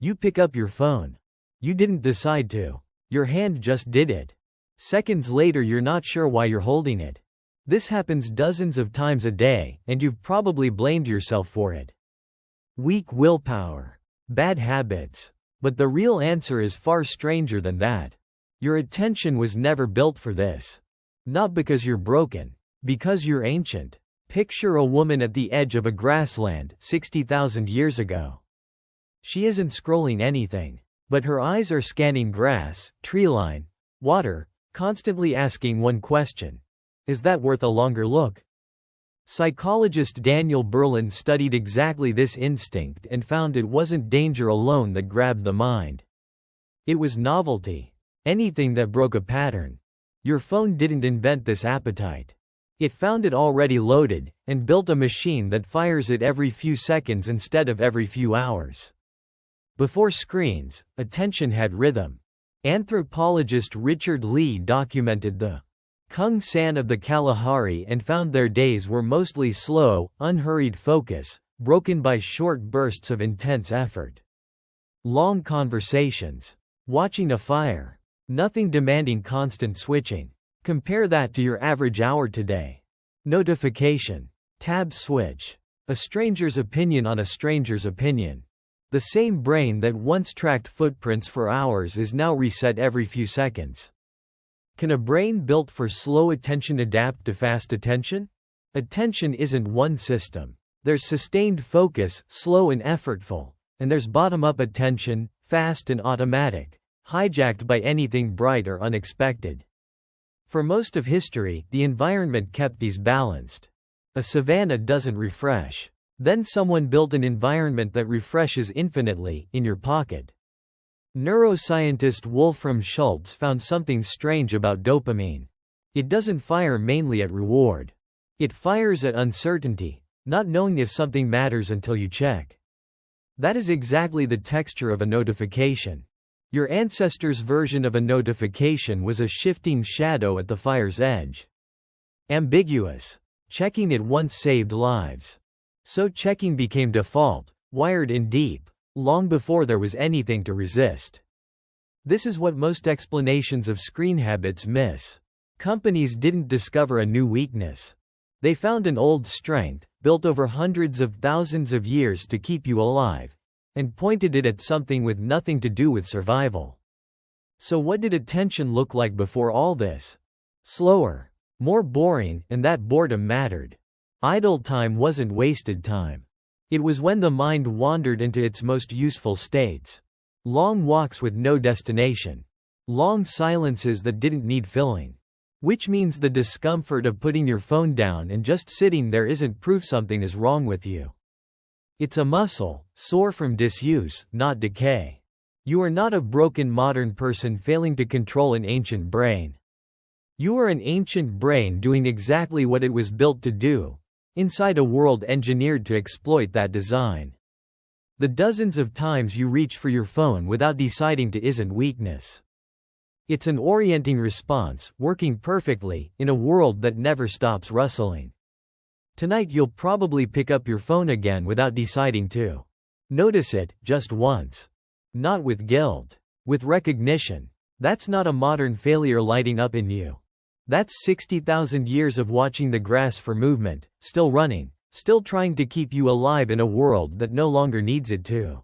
You pick up your phone. You didn't decide to. Your hand just did it. Seconds later, you're not sure why you're holding it. This happens dozens of times a day, and you've probably blamed yourself for it. Weak willpower. Bad habits. But the real answer is far stranger than that. Your attention was never built for this. Not because you're broken. Because you're ancient. Picture a woman at the edge of a grassland 60,000 years ago. She isn't scrolling anything, but her eyes are scanning grass, treeline, water, constantly asking one question. Is that worth a longer look? Psychologist Daniel Berlin studied exactly this instinct and found it wasn't danger alone that grabbed the mind. It was novelty. Anything that broke a pattern. Your phone didn't invent this appetite. It found it already loaded, and built a machine that fires it every few seconds instead of every few hours. Before screens, attention had rhythm. Anthropologist Richard Lee documented the Kung San of the Kalahari and found their days were mostly slow, unhurried focus, broken by short bursts of intense effort. Long conversations. Watching a fire. Nothing demanding constant switching. Compare that to your average hour today. Notification. Tab switch. A stranger's opinion on a stranger's opinion. The same brain that once tracked footprints for hours is now reset every few seconds. Can a brain built for slow attention adapt to fast attention? Attention isn't one system. There's sustained focus, slow and effortful, and there's bottom-up attention, fast and automatic, hijacked by anything bright or unexpected. For most of history, the environment kept these balanced. A savanna doesn't refresh. Then someone built an environment that refreshes infinitely, in your pocket. Neuroscientist Wolfram Schultz found something strange about dopamine. It doesn't fire mainly at reward. It fires at uncertainty, not knowing if something matters until you check. That is exactly the texture of a notification. Your ancestors' version of a notification was a shifting shadow at the fire's edge. Ambiguous. Checking it once saved lives. So checking became default, wired in deep, long before there was anything to resist. This is what most explanations of screen habits miss. Companies didn't discover a new weakness. They found an old strength, built over hundreds of thousands of years to keep you alive, and pointed it at something with nothing to do with survival. So what did attention look like before all this? Slower, more boring, and that boredom mattered. Idle time wasn't wasted time. It was when the mind wandered into its most useful states. Long walks with no destination. Long silences that didn't need filling. Which means the discomfort of putting your phone down and just sitting there isn't proof something is wrong with you. It's a muscle, sore from disuse, not decay. You are not a broken modern person failing to control an ancient brain. You are an ancient brain doing exactly what it was built to do, inside a world engineered to exploit that design. The dozens of times you reach for your phone without deciding to isn't weakness. It's an orienting response, working perfectly, in a world that never stops rustling. Tonight you'll probably pick up your phone again without deciding to. Notice it, just once. Not with guilt. With recognition. That's not a modern failure lighting up in you. That's 60,000 years of watching the grass for movement, still running, still trying to keep you alive in a world that no longer needs it to.